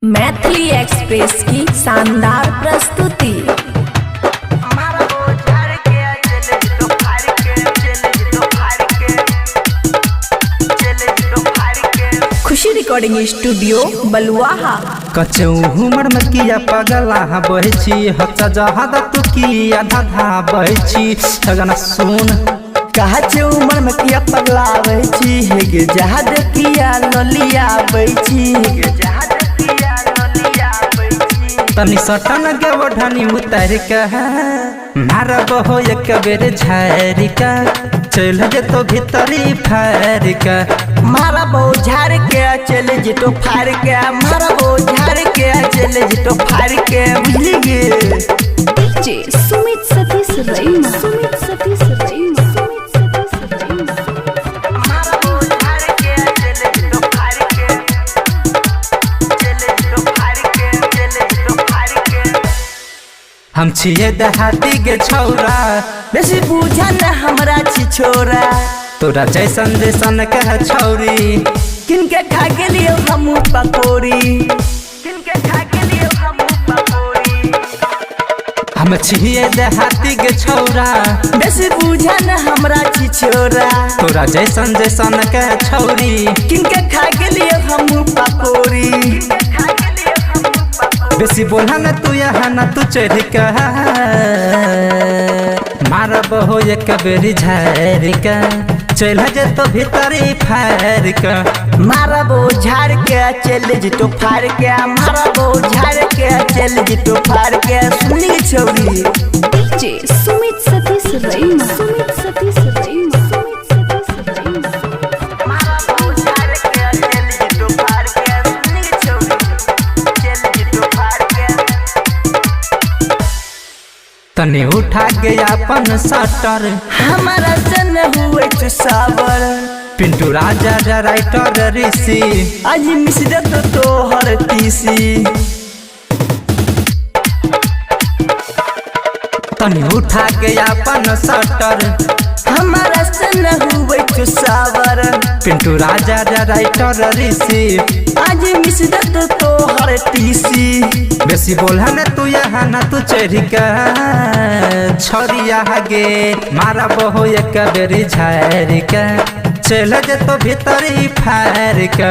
Maithili express की शानदार प्रस्तुति। खुशी रिकॉर्डिंग स्टूडियो बलुआहा। कचौ हमर मकिया पगला बहची हचा जहाद तू किया धाधा बहची सगना सुन कहा छे उमर में किया पगला बहची हेगे जहाद किया ललिया बहची हेगे जहाद किया ललिया बहची तनी सटन के बढ़नी उतार के मारा बहो एक बेर झारी का चल जे तो भीतरी फार का मारा बहु झाड़ के चले जितो फाड़ के मारा बहु झाड़ के चले जितो फाड़ के बुझली गे डीजे सुमित सतीश रैना सुमित सतीश रैना सुमित सतीश रैना। मारा बहु झाड़ के चले जितो फाड़ के चले जितो फाड़ के चले जितो फाड़ के हम छिए देहाती के छौरा बेसी बुझा न हमरा छी छोरा तोरा जैसन जैसन कह छौरी किनके खा के लिए हम पकौड़ी किनके खा के लिए हम पकौड़ी हम छिए देहाती के छौरा बेसी बुझा न हमरा छी छोरा तोरा जैसन जैसन कह छौरी किनके खा के लिए हम पकौड़ी बेसी बोला न तू यहाँ न तू चढ़ का मारा बहो एक बेरी झार का चल जे तो भीतरी फार का मारा बो झाड़ के चल जितो फाड़ के मारा बो झाड़ के चल जितो फाड़ के सुनी छौरी डीजे सुमित सतीश रैना सुमित सतीश रैना सुमित सतीश रैना। मारा बो झाड़ के चल जितो फाड़ के सुनी छौरी चल जितो फाड़ के तने उठा गया अपन सटर हमारा जन हुए चुसावर पिंटू राजा राइटर ऋषि आज मिश्र तो हर तीसी तने उठा गया अपन सटर हमारा सन हुए चुसावर पिंटू राजा राइटर ऋषि आज मिश्र तो हर तीसी बेसी बोला न तू यहाँ न तू चढ़ का छोरिया गे मारा बहो एक बेरी झार का चल जे तो भीतरी फार का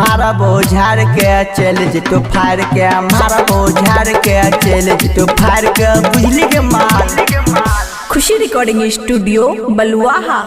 मारा बो झाड़ के चल जितो फाड़ के मारा बो झाड़ के चल जितो फाड़ के बुझली के माल खुशी रिकॉर्डिंग स्टूडियो बलुआहा।